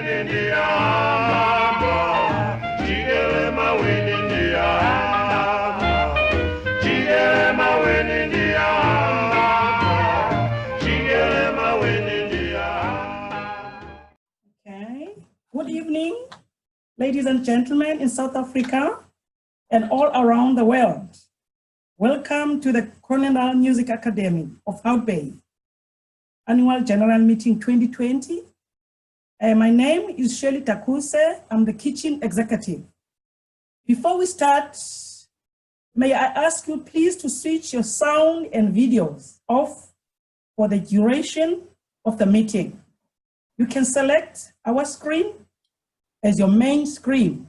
Good evening, ladies and gentlemen in South Africa and all around the world. Welcome to the Kronendal Music Academy of Hout Bay, Annual General Meeting 2020. My name is Shirley Takuse. I'm the kitchen executive. Before we start, may I ask you please to switch your sound and videos off for the duration of the meeting. You can select our screen as your main screen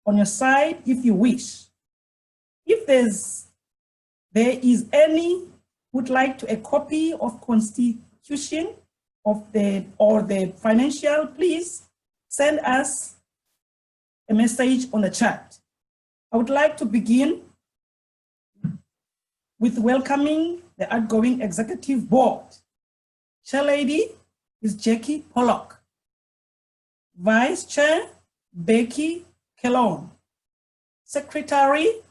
on your side if you wish. If there is any would like to a copy of constitution or the financial, please send us a message on the chat. I would like to begin with welcoming the outgoing executive board. Chair lady is Jackie Pollock. Vice Chair, Becky Kellon. Secretary,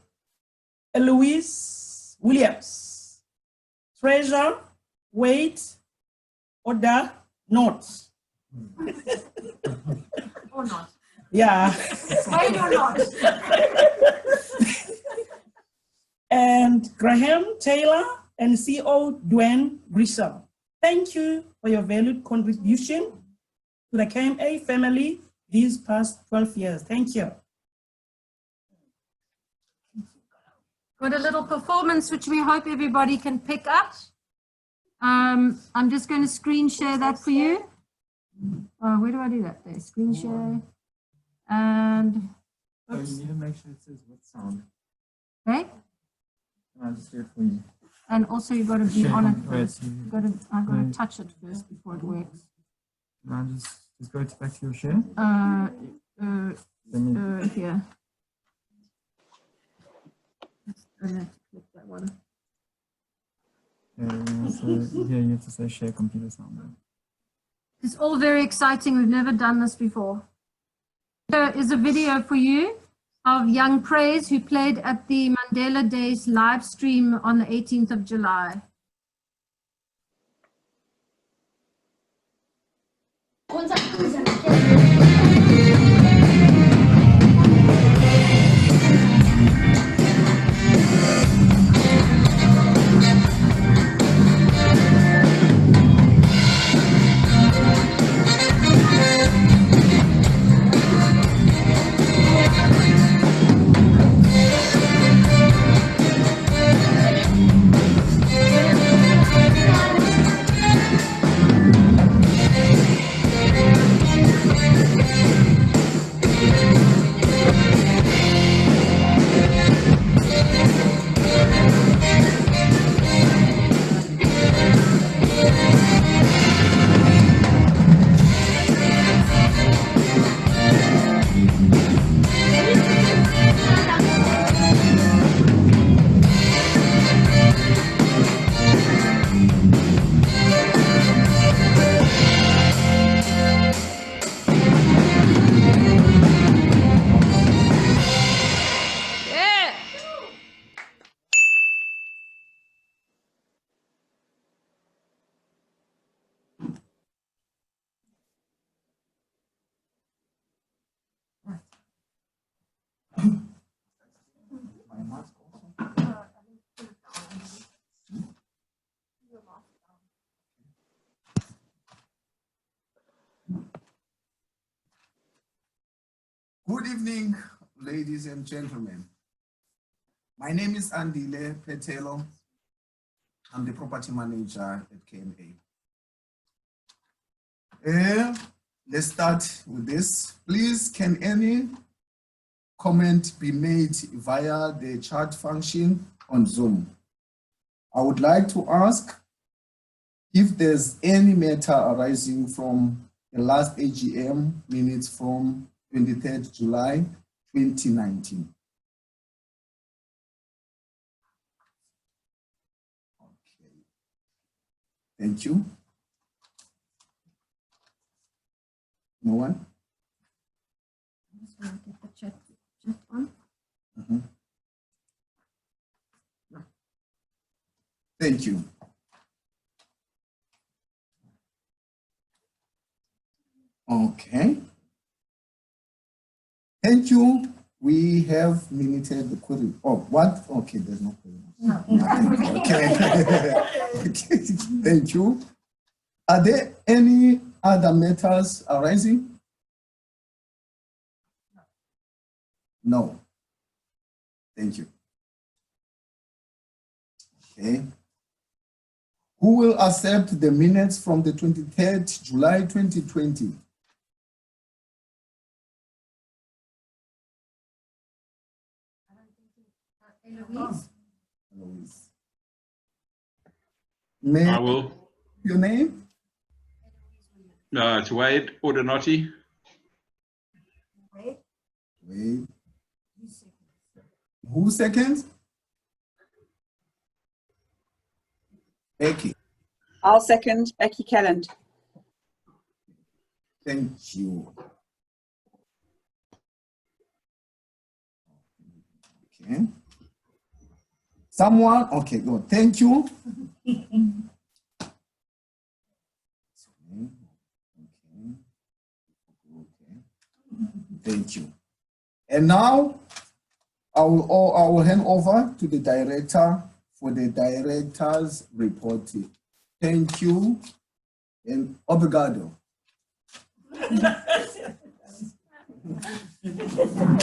Eloise Williams. Treasurer, Wade Oda Notes. Or not. Yeah. Wade or not. And Graham Taylor and CO Dwayne Grissom. Thank you for your valued contribution to the KMA family these past 12 years. Thank you. Got a little performance which we hope everybody can pick up. I'm just going to screen share that for you. Where do I do that? There, screen share. And so you need to make sure it says what sound. Okay. I'll just do it for you. And also you've got to be on it first. I've got to touch it first before it works. Now just go back to your share. Here. I have to click that one. So here you have to say share computer sound. It's all very exciting. We've never done this before. There is a video for you of young Praise who played at the Mandela Days live stream on the 18th of July. Good evening, ladies and gentlemen. My name is Andile Petelo. I'm the property manager at KMA. Let's start with this. Please, can any comment be made via the chat function on Zoom? I would like to ask if there's any matter arising from the last AGM minutes from 23rd July 2019. Okay. Thank you. No one? I just want to get the chat on. Mhm. Thank you. Okay. Thank you. We have minuted the query. Oh, what? Okay, there's no query. No. Okay. Okay. Thank you. Are there any other matters arising? No. Thank you. Okay. Who will accept the minutes from the 23rd July 2020? Eloise? Eloise. May I will. your name? It's Wade Ordinati. Wait. Wait. Who seconds? Becky. I'll second Becky Kelland. Thank you. Okay. Someone? Okay, good. Thank you. Okay. Thank you. And now I will hand over to the director for the director's report. Thank you and obrigado.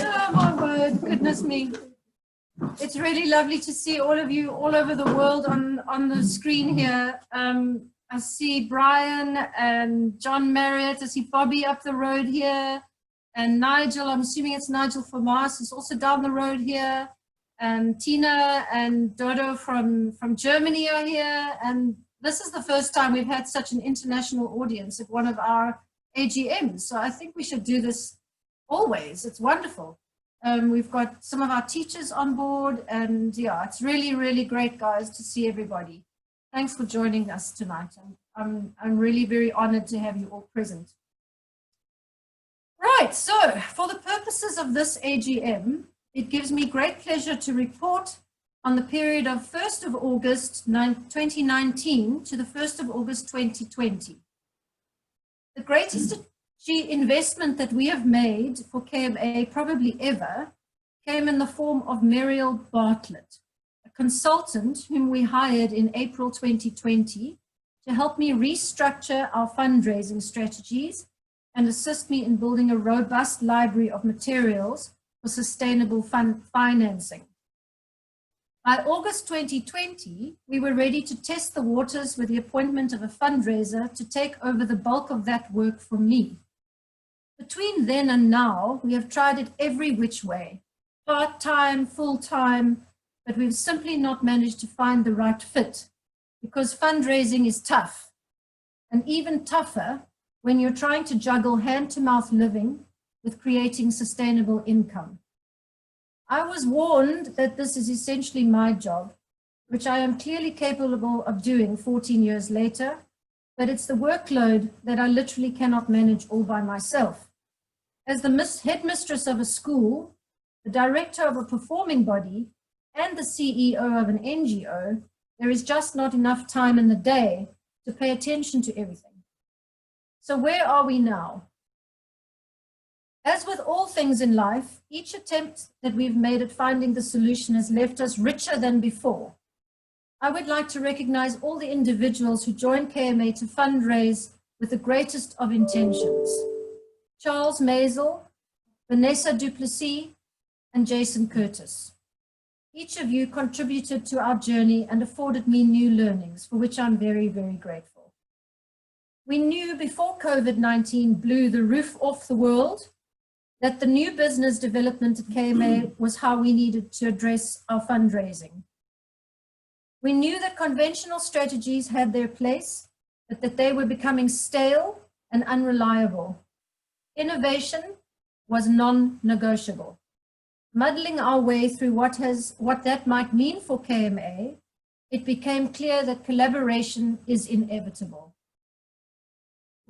Oh my word, goodness me. It's really lovely to see all of you all over the world on the screen here. I see Brian and John Marriott. I see Bobby up the road here. And Nigel, I'm assuming it's Nigel from Mars, is also down the road here. And Tina and Dodo from Germany are here. And this is the first time we've had such an international audience at one of our AGMs. So I think we should do this always. It's wonderful. We've got some of our teachers on board, and yeah, it's really, really great, guys, to see everybody. Thanks for joining us tonight. I'm really very honored to have you all present. Right, so for the purposes of this AGM, it gives me great pleasure to report on the period of 1st of August 2019 to the 1st of August 2020. The greatest investment that we have made for KMA, probably ever, came in the form of Muriel Bartlett, a consultant whom we hired in April 2020 to help me restructure our fundraising strategies and assist me in building a robust library of materials for sustainable financing. By August 2020, we were ready to test the waters with the appointment of a fundraiser to take over the bulk of that work for me. Between then and now, we have tried it every which way, part-time, full-time, but we've simply not managed to find the right fit because fundraising is tough, and even tougher when you're trying to juggle hand-to-mouth living with creating sustainable income. I was warned that this is essentially my job, which I am clearly capable of doing 14 years later, but it's the workload that I literally cannot manage all by myself. As the headmistress of a school, the director of a performing body, and the CEO of an NGO, there is just not enough time in the day to pay attention to everything. So where are we now? As with all things in life, each attempt that we've made at finding the solution has left us richer than before. I would like to recognize all the individuals who joined KMA to fundraise with the greatest of intentions. Charles Maisel, Vanessa Duplessis, and Jason Curtis. Each of you contributed to our journey and afforded me new learnings, for which I'm very, very grateful. We knew before COVID-19 blew the roof off the world that the new business development at KMA was how we needed to address our fundraising. We knew that conventional strategies had their place, but that they were becoming stale and unreliable. Innovation was non-negotiable. Muddling our way through what that might mean for KMA, it became clear that collaboration is inevitable.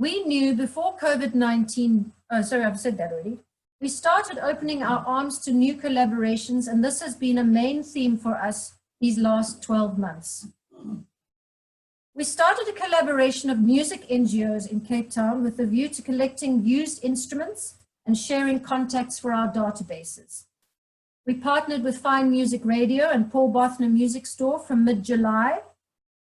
We knew before COVID-19, sorry, I've said that already. We started opening our arms to new collaborations, and this has been a main theme for us these last 12 months. We started a collaboration of music NGOs in Cape Town with a view to collecting used instruments and sharing contacts for our databases. We partnered with Fine Music Radio and Paul Bothner Music Store from mid-July,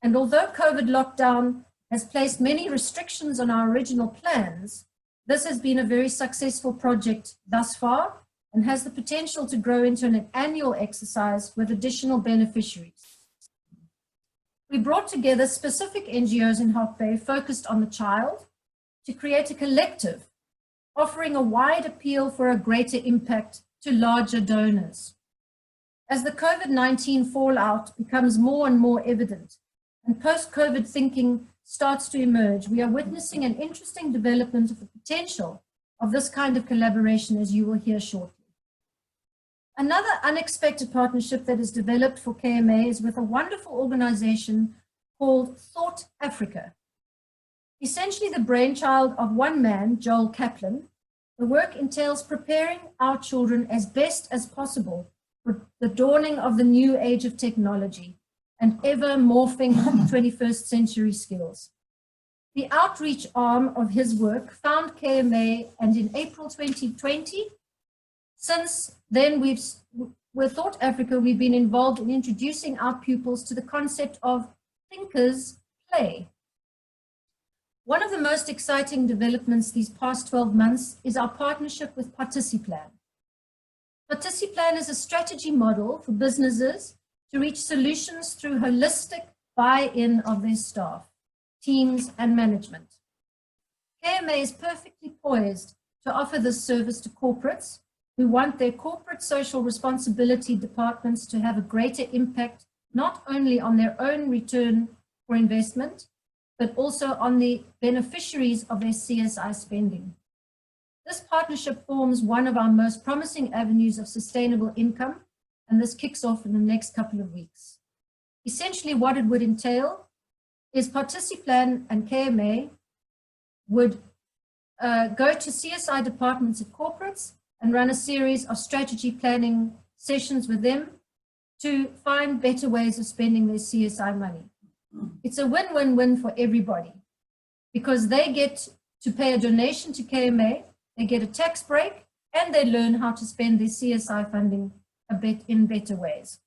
and although COVID lockdown has placed many restrictions on our original plans, this has been a very successful project thus far and has the potential to grow into an annual exercise with additional beneficiaries. We brought together specific NGOs in Hout Bay focused on the child to create a collective, offering a wide appeal for a greater impact to larger donors. As the COVID-19 fallout becomes more and more evident and post-COVID thinking starts to emerge, we are witnessing an interesting development of the potential of this kind of collaboration, as you will hear shortly. Another unexpected partnership that is developed for KMA is with a wonderful organization called Thought.Africa. Essentially the brainchild of one man, Joel Kaplan, the work entails preparing our children as best as possible for the dawning of the new age of technology and ever morphing 21st century skills. The outreach arm of his work found KMA, and in April 2020, since then with Thought.Africa, we've been involved in introducing our pupils to the concept of thinkers play. One of the most exciting developments these past 12 months is our partnership with Participlan. Participlan is a strategy model for businesses to reach solutions through holistic buy-in of their staff, teams, and management. KMA is perfectly poised to offer this service to corporates who want their corporate social responsibility departments to have a greater impact, not only on their own return for investment, but also on the beneficiaries of their CSI spending. This partnership forms one of our most promising avenues of sustainable income, and this kicks off in the next couple of weeks. Essentially what it would entail is Participlan and KMA would go to CSI departments at corporates and run a series of strategy planning sessions with them to find better ways of spending their CSI money. It's a win-win-win for everybody because they get to pay a donation to KMA, they get a tax break, and they learn how to spend their CSI funding in better ways.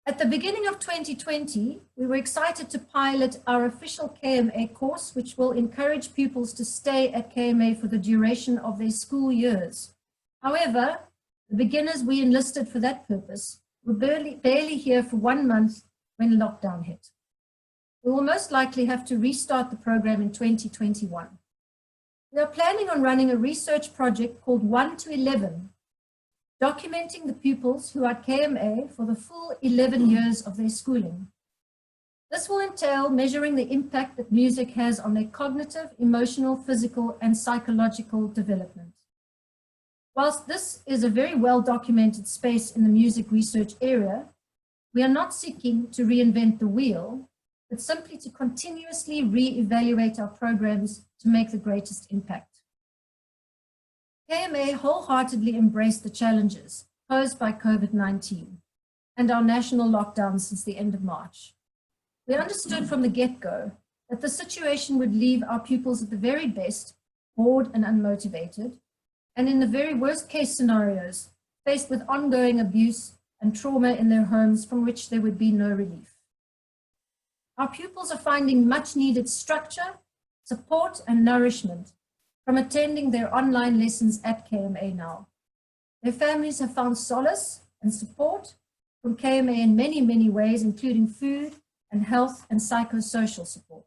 At the beginning of 2020, we were excited to pilot our official KMA course, which will encourage pupils to stay at KMA for the duration of their school years. However, the beginners we enlisted for that purpose were barely here for 1 month when lockdown hit. We will most likely have to restart the program in 2021. We are planning on running a research project called 1 to 11, documenting the pupils who are at KMA for the full 11 years of their schooling. This will entail measuring the impact that music has on their cognitive, emotional, physical, and psychological development. Whilst this is a very well-documented space in the music research area, we are not seeking to reinvent the wheel, but simply to continuously re-evaluate our programs to make the greatest impact. KMA wholeheartedly embraced the challenges posed by COVID-19 and our national lockdown since the end of March. We understood from the get-go that the situation would leave our pupils at the very best, bored and unmotivated, and in the very worst case scenarios, faced with ongoing abuse and trauma in their homes from which there would be no relief. Our pupils are finding much needed structure, support, and nourishment from attending their online lessons at KMA now. Their families have found solace and support from KMA in many, many ways, including food and health and psychosocial support.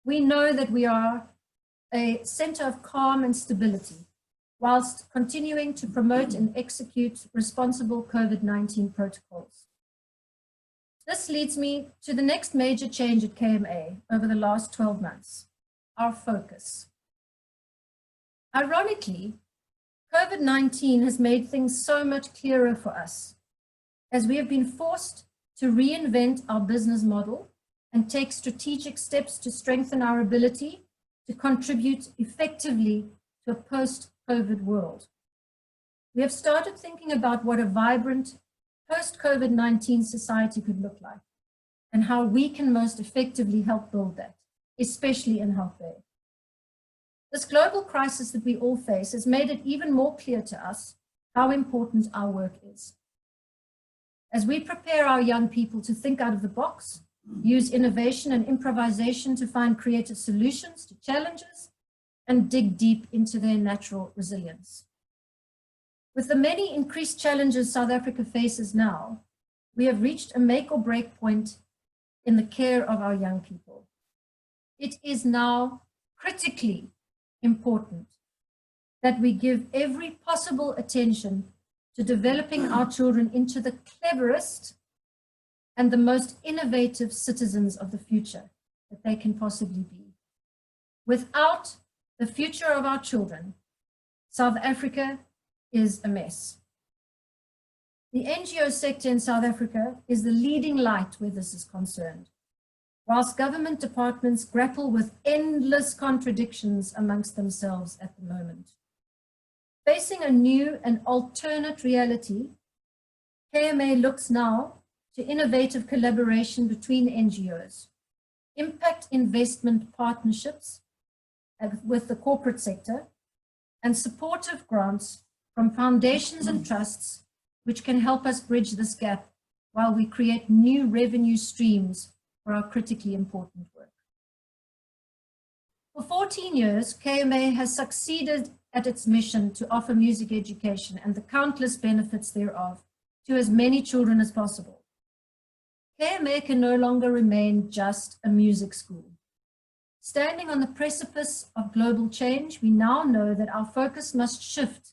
We know that we are a center of calm and stability, whilst continuing to promote and execute responsible COVID-19 protocols. This leads me to the next major change at KMA over the last 12 months, our focus. Ironically, COVID-19 has made things so much clearer for us, as we have been forced to reinvent our business model and take strategic steps to strengthen our ability to contribute effectively to a post-COVID world. We have started thinking about what a vibrant post-COVID-19 society could look like and how we can most effectively help build that, especially in Hout Bay. This global crisis that we all face has made it even more clear to us how important our work is. As we prepare our young people to think out of the box, use innovation and improvisation to find creative solutions to challenges, and dig deep into their natural resilience. With the many increased challenges South Africa faces now, we have reached a make or break point in the care of our young people. It is now critically important that we give every possible attention to developing our children into the cleverest and the most innovative citizens of the future that they can possibly be. Without the future of our children, South Africa is a mess. The NGO sector in South Africa is the leading light where this is concerned, whilst government departments grapple with endless contradictions amongst themselves at the moment. Facing a new and alternate reality, KMA looks now to innovative collaboration between NGOs, impact investment partnerships with the corporate sector, and supportive grants from foundations and trusts which can help us bridge this gap while we create new revenue streams for our critically important work. For 14 years, KMA has succeeded at its mission to offer music education and the countless benefits thereof to as many children as possible. KMA can no longer remain just a music school. Standing on the precipice of global change, we now know that our focus must shift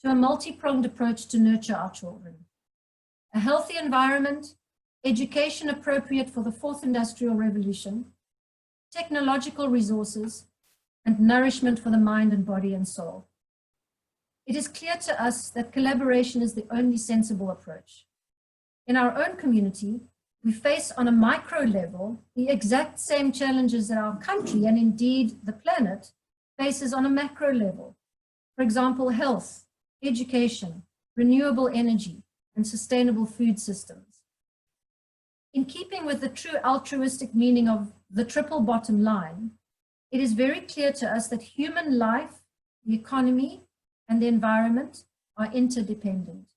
to a multi-pronged approach to nurture our children. A healthy environment, education appropriate for the fourth industrial revolution, technological resources, and nourishment for the mind and body and soul. It is clear to us that collaboration is the only sensible approach. In our own community, we face on a micro level the exact same challenges that our country and indeed the planet faces on a macro level. For example, health, education, renewable energy, and sustainable food systems. In keeping with the true altruistic meaning of the triple bottom line, it is very clear to us that human life, the economy, and the environment are interdependent.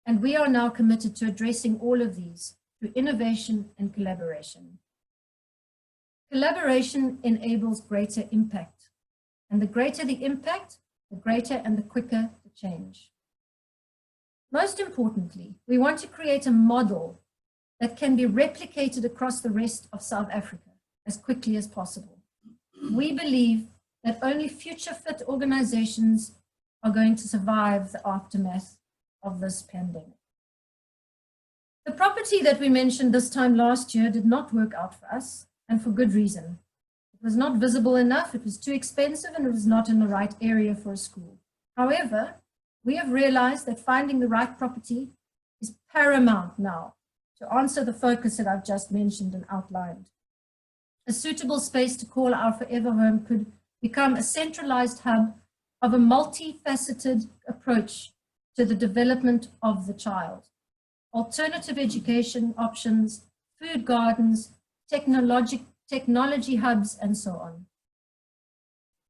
And we are now committed to addressing all of these through innovation and collaboration. Collaboration enables greater impact, and the greater the impact, the greater and the quicker the change. Most importantly, we want to create a model that can be replicated across the rest of South Africa as quickly as possible. We believe that only future-fit organizations are going to survive the aftermath of this pandemic. The property that we mentioned this time last year did not work out for us, and for good reason. It was not visible enough, it was too expensive, and it was not in the right area for a school. However, we have realized that finding the right property is paramount now to answer the focus that I've just mentioned and outlined. A suitable space to call our forever home could become a centralized hub of a multifaceted approach to the development of the child. Alternative education options, food gardens, technology hubs, and so on.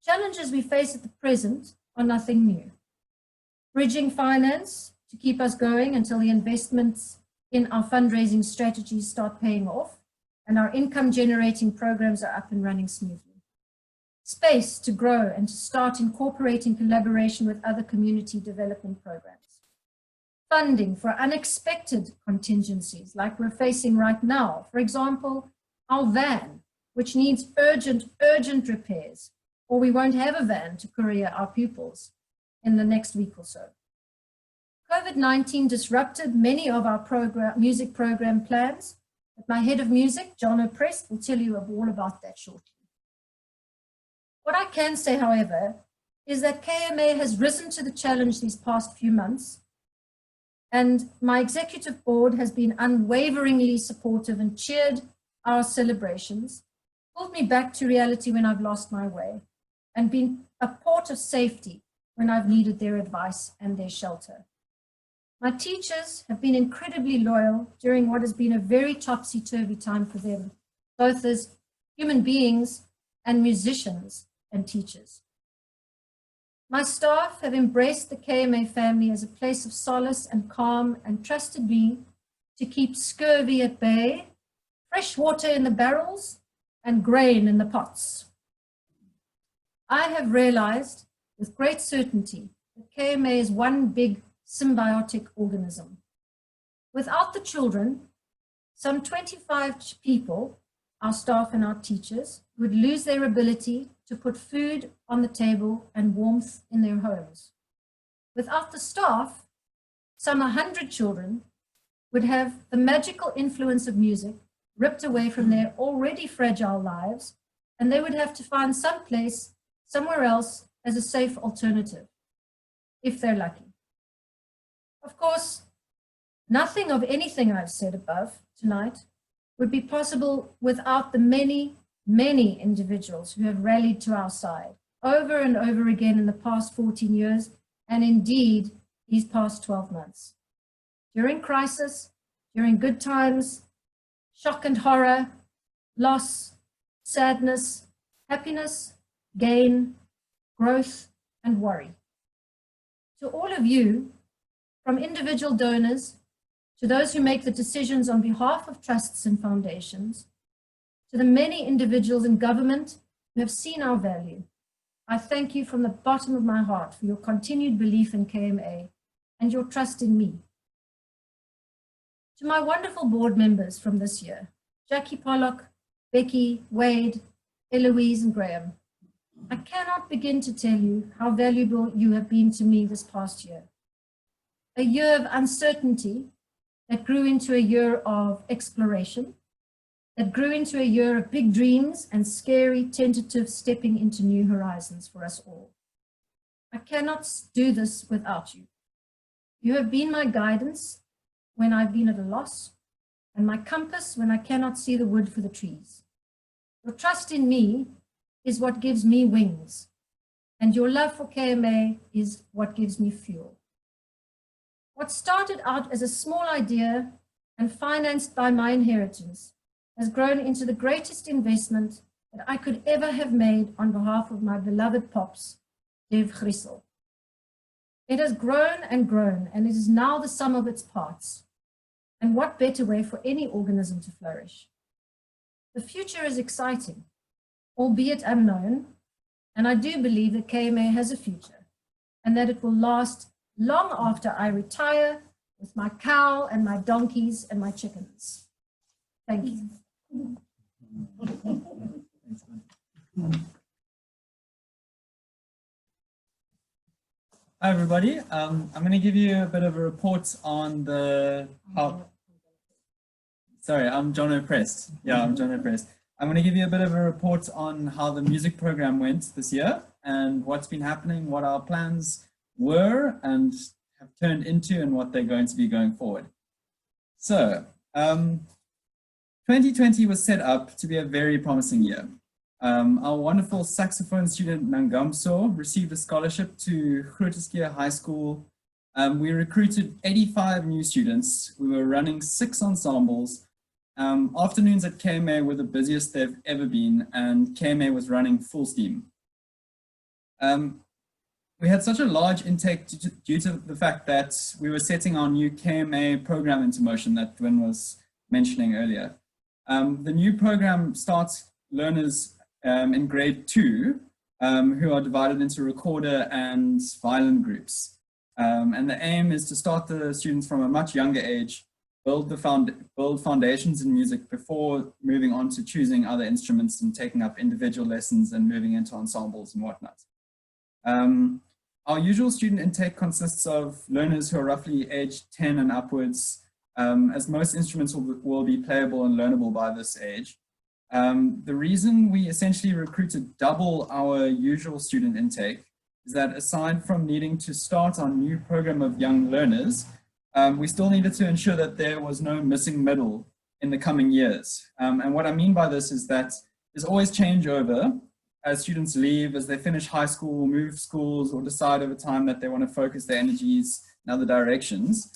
Challenges we face at the present are nothing new. Bridging finance to keep us going until the investments in our fundraising strategies start paying off and our income generating programs are up and running smoothly. Space to grow and to start incorporating collaboration with other community development programs. Funding for unexpected contingencies like we're facing right now. For example, our van, which needs urgent repairs, or we won't have a van to courier our pupils in the next week or so. COVID-19 disrupted many of our music program plans, but my head of music, John O'Prest, will tell you all about that shortly. What I can say, however, is that KMA has risen to the challenge these past few months, and my executive board has been unwaveringly supportive and cheered our celebrations, pulled me back to reality when I've lost my way, and been a port of safety when I've needed their advice and their shelter. My teachers have been incredibly loyal during what has been a very topsy-turvy time for them, both as human beings and musicians and teachers. My staff have embraced the KMA family as a place of solace and calm and trusted me to keep scurvy at bay, fresh water in the barrels, and grain in the pots. I have realized with great certainty that KMA is one big symbiotic organism. Without the children, some 25 people, our staff and our teachers, would lose their ability to put food on the table and warmth in their homes. Without the staff, some 100 children would have the magical influence of music ripped away from their already fragile lives, and they would have to find some place somewhere else as a safe alternative, if they're lucky. Of course, nothing of anything I've said above tonight would be possible without the many, many individuals who have rallied to our side over and over again in the past 14 years, and indeed these past 12 months. During crisis, during good times, shock and horror, loss, sadness, happiness, gain, growth, and worry. To all of you, from individual donors to those who make the decisions on behalf of trusts and foundations, to the many individuals in government who have seen our value, I thank you from the bottom of my heart for your continued belief in KMA and your trust in me. To my wonderful board members from this year, Jackie Pollock, Becky, Wade, Eloise, and Graham, I cannot begin to tell you how valuable you have been to me this past year. A year of uncertainty that grew into a year of exploration, that grew into a year of big dreams and scary, tentative stepping into new horizons for us all. I cannot do this without you. You have been my guidance when I've been at a loss, and my compass when I cannot see the wood for the trees. Your trust in me is what gives me wings, and your love for KMA is what gives me fuel. What started out as a small idea and financed by my inheritance has grown into the greatest investment that I could ever have made on behalf of my beloved pops, Dev Grissel. It has grown, and it is now the sum of its parts. And what better way for any organism to flourish? The future is exciting, albeit unknown, and I do believe that KMA has a future and that it will last long after I retire with my cow and my donkeys and my chickens. Thank you. Hi everybody, I'm going to give you a bit of a report on the sorry, I'm John O'Prest. Yeah, I'm John O'Prest. I'm going to give you a bit of a report on how the music program went this year and what's been happening, what our plans were and have turned into, and what they're going to be going forward. So, 2020 was set up to be a very promising year. Our wonderful saxophone student Nangamso received a scholarship to Grooteskier High School. We recruited 85 new students. We were running 6 ensembles. Afternoons at KMA were the busiest they've ever been, and KMA was running full steam. We had such a large intake due to the fact that we were setting our new KMA program into motion that Dwin was mentioning earlier. The new program starts learners in grade 2 who are divided into recorder and violin groups. And the aim is to start the students from a much younger age, build foundations in music before moving on to choosing other instruments and taking up individual lessons and moving into ensembles and whatnot. Our usual student intake consists of learners who are roughly aged 10 and upwards, as most instruments will be playable and learnable by this age. The reason we essentially recruited double our usual student intake is that aside from needing to start our new program of young learners, we still needed to ensure that there was no missing middle in the coming years. And what I mean by this is that there's always changeover as students leave, as they finish high school, move schools, or decide over time that they want to focus their energies in other directions.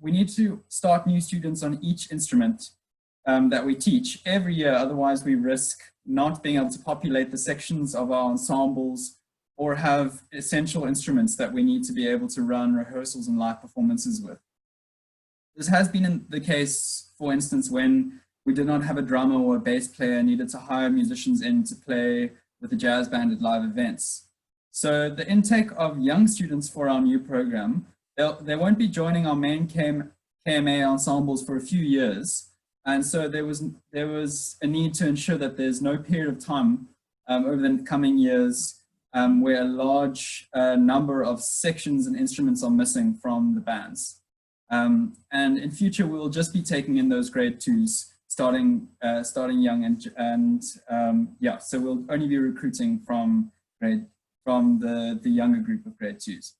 We need to start new students on each instrument that we teach every year, otherwise we risk not being able to populate the sections of our ensembles or have essential instruments that we need to be able to run rehearsals and live performances with. This has been the case, for instance, when we did not have a drummer or a bass player, needed to hire musicians in to play with a jazz band at live events. So the intake of young students for our new program, they won't be joining our main KMA ensembles for a few years. And so there was a need to ensure that there's no period of time over the coming years where a large number of sections and instruments are missing from the bands. And in future, we'll just be taking in those grade 2s, starting young, and yeah, so we'll only be recruiting from the younger group of grade 2s.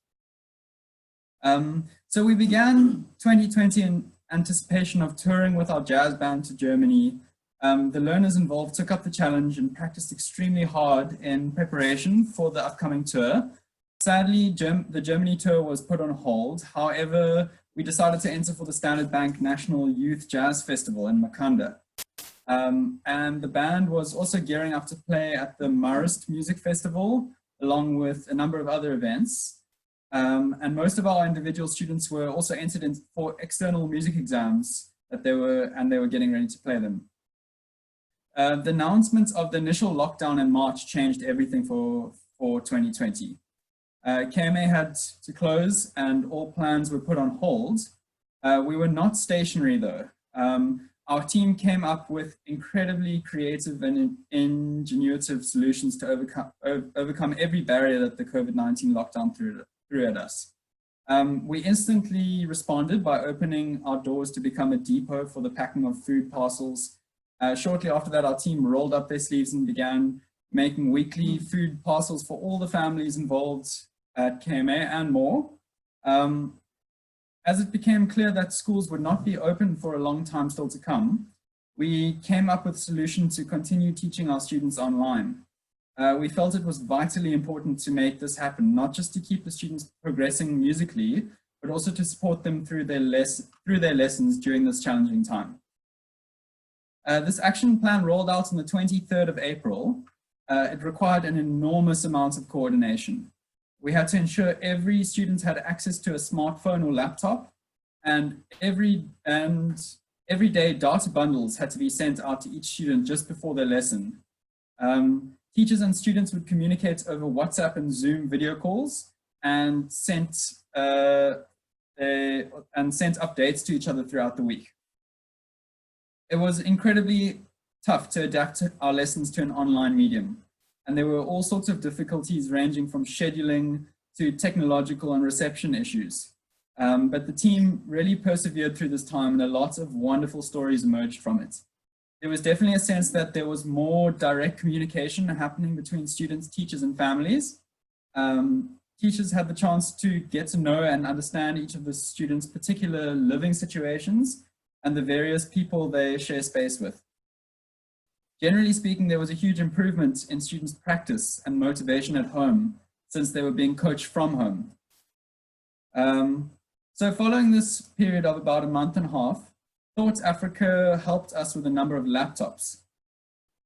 So we began 2020 in anticipation of touring with our jazz band to Germany. The learners involved took up the challenge and practiced extremely hard in preparation for the upcoming tour. Sadly, the Germany tour was put on hold. However, we decided to enter for the Standard Bank National Youth Jazz Festival in Makanda. And the band was also gearing up to play at the Poorest Music Festival, along with a number of other events. And most of our individual students were also entered in for external music exams that they were getting ready to play them. The announcement of the initial lockdown in March changed everything for 2020. KMA had to close and all plans were put on hold. We were not stationary though. Our team came up with incredibly creative and ingenuitive solutions to overcome every barrier that the COVID-19 lockdown threw at us. We instantly responded by opening our doors to become a depot for the packing of food parcels. Shortly after that, our team rolled up their sleeves and began making weekly food parcels for all the families involved at KMA and more. As it became clear that schools would not be open for a long time still to come, we came up with a solution to continue teaching our students online. We felt it was vitally important to make this happen, not just to keep the students progressing musically, but also to support them through their lessons during this challenging time. This action plan rolled out on the 23rd of April. It required an enormous amount of coordination. We had to ensure every student had access to a smartphone or laptop, and every day data bundles had to be sent out to each student just before their lesson. Teachers and students would communicate over WhatsApp and Zoom video calls and sent updates to each other throughout the week. It was incredibly tough to adapt our lessons to an online medium. And there were all sorts of difficulties ranging from scheduling to technological and reception issues. But the team really persevered through this time and a lot of wonderful stories emerged from it. There was definitely a sense that there was more direct communication happening between students, teachers, and families. Teachers had the chance to get to know and understand each of the students' particular living situations and the various people they share space with. Generally speaking, there was a huge improvement in students' practice and motivation at home since they were being coached from home. So following this period of about a month and a half, Thought.Africa helped us with a number of laptops,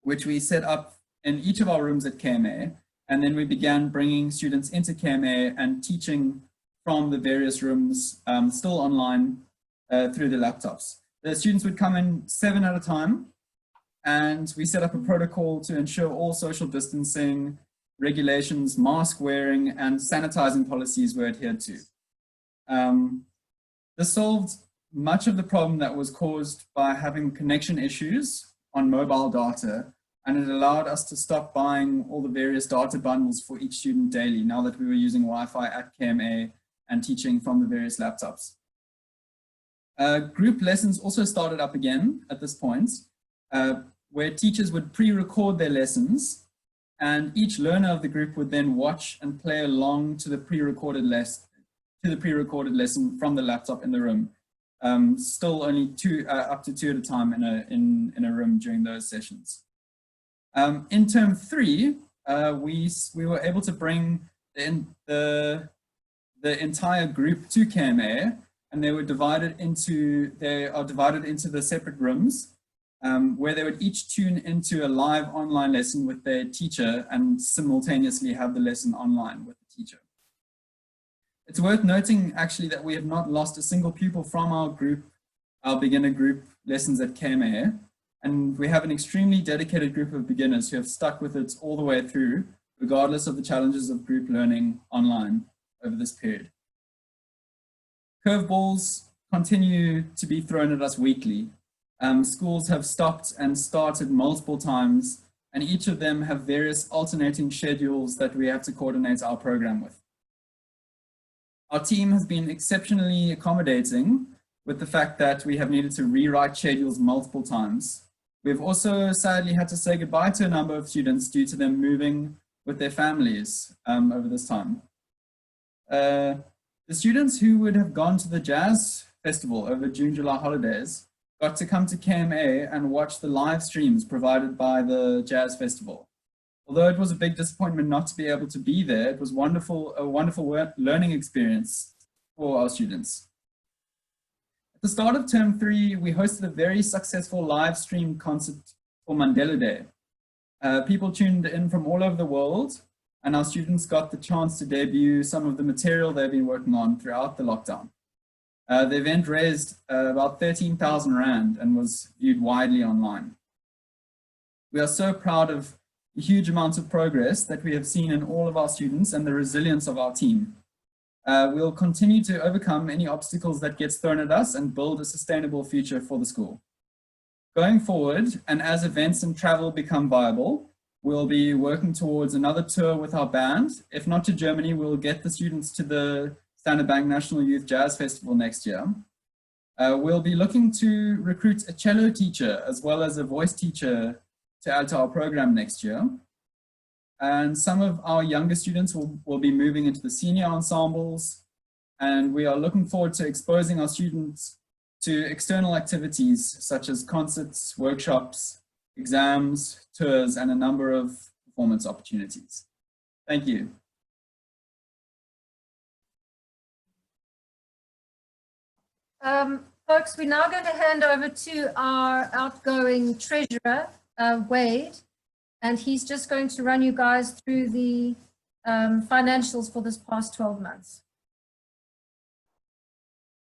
which we set up in each of our rooms at KMA. And then we began bringing students into KMA and teaching from the various rooms, still online through the laptops. The students would come in 7 at a time, and we set up a protocol to ensure all social distancing, regulations, mask wearing, and sanitizing policies were adhered to. This solved much of the problem that was caused by having connection issues on mobile data, and it allowed us to stop buying all the various data bundles for each student daily now that we were using Wi-Fi at KMA and teaching from the various laptops. Group lessons also started up again at this point, where teachers would pre-record their lessons, and each learner of the group would then watch and play along to the pre-recorded lesson from the laptop in the room. still only up to two at a time in a room during those sessions. In term 3, we were able to bring the entire group to KMA, and they are divided into the separate rooms, where they would each tune into a live online lesson with their teacher and simultaneously have the lesson online with the teacher. It's worth noting actually that we have not lost a single pupil from our beginner group lessons at KMA, and we have an extremely dedicated group of beginners who have stuck with it all the way through, regardless of the challenges of group learning online over this period. Curveballs continue to be thrown at us weekly. Schools have stopped and started multiple times, and each of them have various alternating schedules that we have to coordinate our program with. Our team has been exceptionally accommodating with the fact that we have needed to rewrite schedules multiple times. We've also sadly had to say goodbye to a number of students due to them moving with their families over this time. The students who would have gone to the jazz festival over June-July holidays got to come to KMA and watch the live streams provided by the jazz festival. Although it was a big disappointment not to be able to be there, it was a wonderful learning experience for our students. At the start of term 3, we hosted a very successful live stream concert for Mandela Day. People tuned in from all over the world, and our students got the chance to debut some of the material they've been working on throughout the lockdown. The event raised about 13,000 Rand and was viewed widely online. We are so proud of the huge amounts of progress that we have seen in all of our students and the resilience of our team. We'll continue to overcome any obstacles that gets thrown at us and build a sustainable future for the school. Going forward, and as events and travel become viable, we'll be working towards another tour with our band. If not to Germany, we'll get the students to the Standard Bank National Youth Jazz Festival next year. We'll be looking to recruit a cello teacher as well as a voice teacher to add to our program next year. And some of our younger students will be moving into the senior ensembles, and we are looking forward to exposing our students to external activities such as concerts, workshops, exams, tours, and a number of performance opportunities. Thank you. Folks, we're now going to hand over to our outgoing treasurer, Wade, and he's just going to run you guys through the financials for this past 12 months.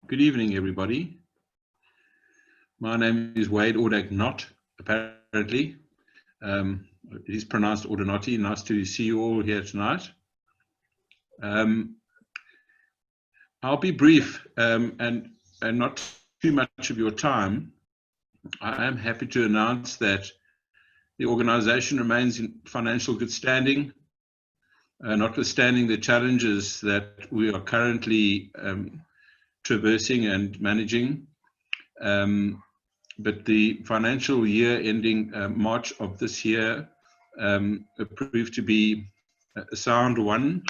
Good evening, everybody. My name is Wade Ordak-Not, apparently. It is pronounced Ordanoti. Nice to see you all here tonight. I'll be brief and not too much of your time. I am happy to announce that the organization remains in financial good standing, notwithstanding the challenges that we are currently traversing and managing. But the financial year ending March of this year proved to be a sound one.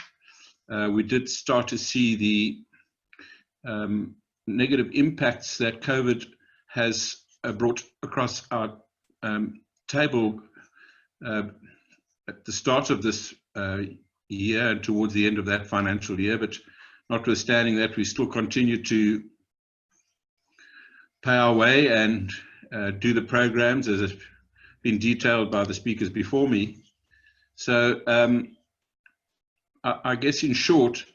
We did start to see the negative impacts that COVID has brought across our table at the start of this year and towards the end of that financial year, but notwithstanding that, we still continue to pay our way and do the programs as has been detailed by the speakers before me. So I guess in short,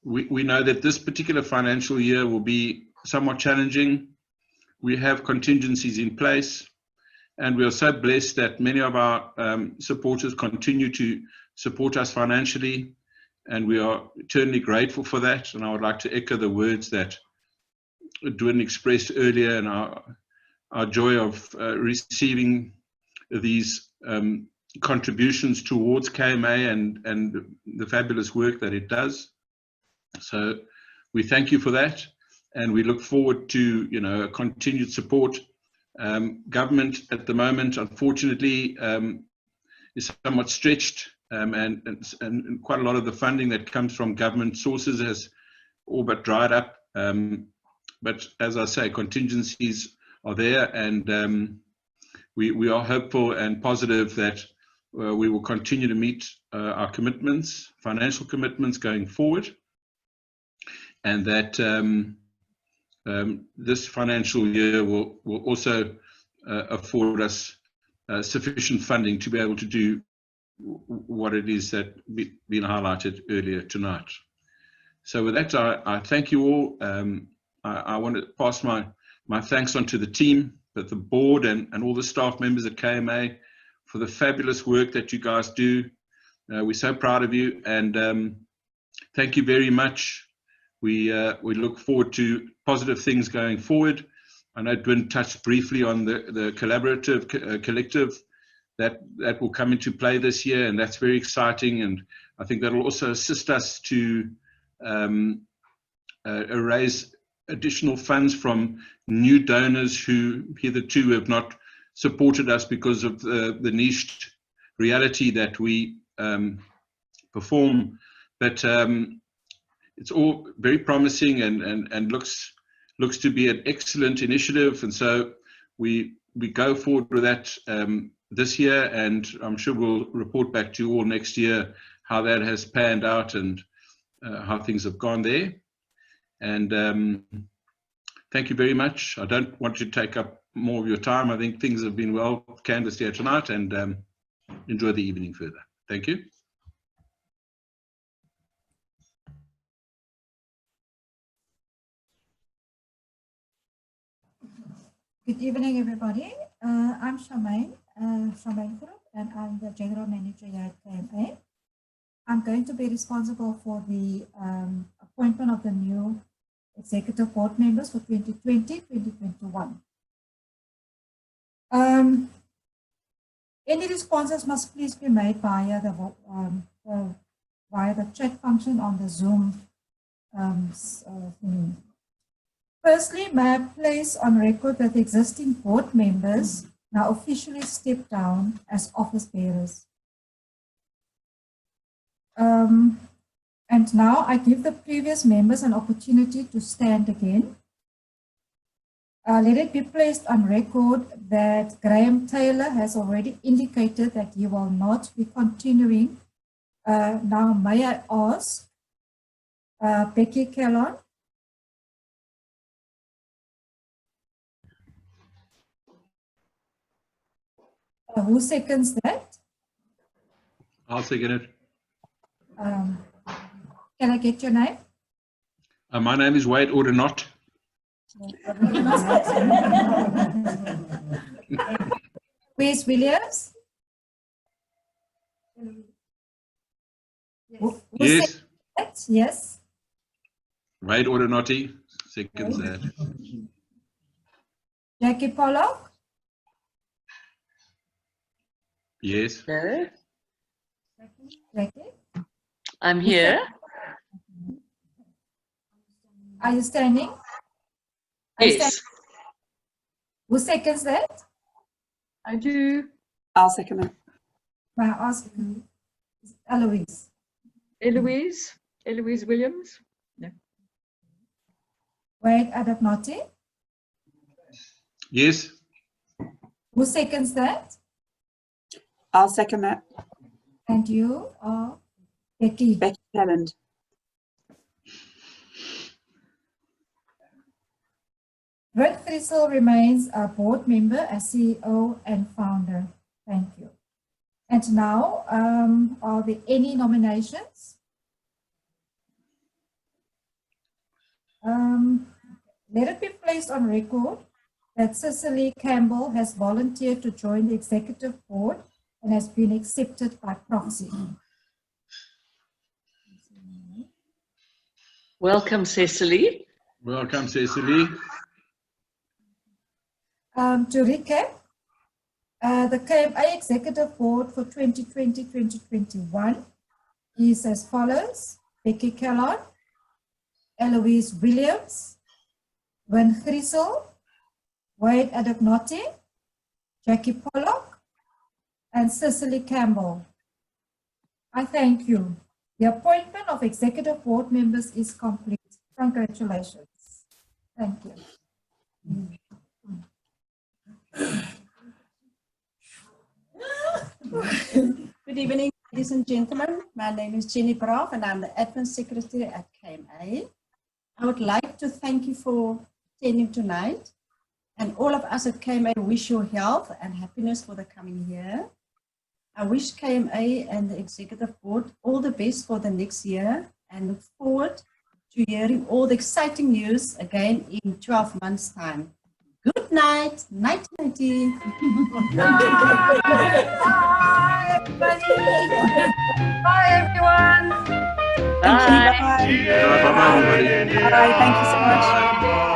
we know that this particular financial year will be somewhat challenging. We have contingencies in place, and we are so blessed that many of our supporters continue to support us financially, and we are eternally grateful for that. And I would like to echo the words that Dwin expressed earlier, and our joy of receiving these contributions towards KMA and the fabulous work that it does. So we thank you for that, and we look forward to continued support. Government at the moment, unfortunately, is somewhat stretched, and quite a lot of the funding that comes from government sources has all but dried up. but as I say, contingencies are there, and we are hopeful and positive that we will continue to meet our commitments, financial commitments going forward, and that this financial year will also afford us sufficient funding to be able to do what it is that been highlighted earlier tonight. So with that, I thank you all. I want to pass my thanks on to the team, but the board and all the staff members at KMA for the fabulous work that you guys do. We're so proud of you, and thank you very much. We look forward to positive things going forward. I know Dwin touched briefly on the collaborative collective that will come into play this year, and that's very exciting, and I think that will also assist us to raise additional funds from new donors who hitherto have not supported us because of the niched reality that we perform. But it's all very promising and looks to be an excellent initiative, and so we go forward with that this year, and I'm sure we'll report back to you all next year how that has panned out and how things have gone there. And thank you very much. I don't want to take up more of your time. I think things have been well canvassed here tonight, and enjoy the evening further. Thank you. Good evening, everybody. I'm Charmaine Group, and I'm the General Manager here at KMA. I'm going to be responsible for the appointment of the new Executive Board members for 2020-2021. Any responses must please be made via the chat function on the Zoom thing. Firstly, may I place on record that the existing board members now officially step down as office bearers. And now I give the previous members an opportunity to stand again. Let it be placed on record that Graham Taylor has already indicated that he will not be continuing. Now, may I ask Becky Kellon? Who seconds that? I'll second it. Can I get your name? My name is Wade Ordenot. Where's Williams? Yes. Yes. Wade Ordenotti seconds that. Jackie Pollock? Yes. Hello, Jackie? I'm here. Are you standing? Are you Yes, standing? Who seconds that? I do. I'll second that. May I ask Eloise? Eloise Williams. Wade Adapnoti? Yes. Who seconds that? I'll second that. And you are Becky. Becky Kelland. Ruth Friesel remains a board member as CEO and founder. Thank you. And now, are there any nominations? Let it be placed on record that Cicely Campbell has volunteered to join the executive board and has been accepted by proxy. Welcome, Cecily. Welcome, Cecily. To recap, the KMA Executive Board for 2020-2021 is as follows: Becky Kellon, Eloise Williams, Wyn Griesel, Wade Adapnoti, Jackie Pollock, and Cicely Campbell. I thank you. The appointment of Executive Board members is complete. Congratulations. Thank you. Good evening, ladies and gentlemen. My name is Jenny Braaf and I'm the Admin Secretary at KMA. I would like to thank you for attending tonight, and all of us at KMA wish you health and happiness for the coming year. I wish KMA and the Executive Board all the best for the next year and look forward to hearing all the exciting news again in 12 months' time. Good night. Night, nighty. Bye, everybody. Bye, everyone. Bye. Bye. Bye-bye, everybody. Bye. Thank you so much.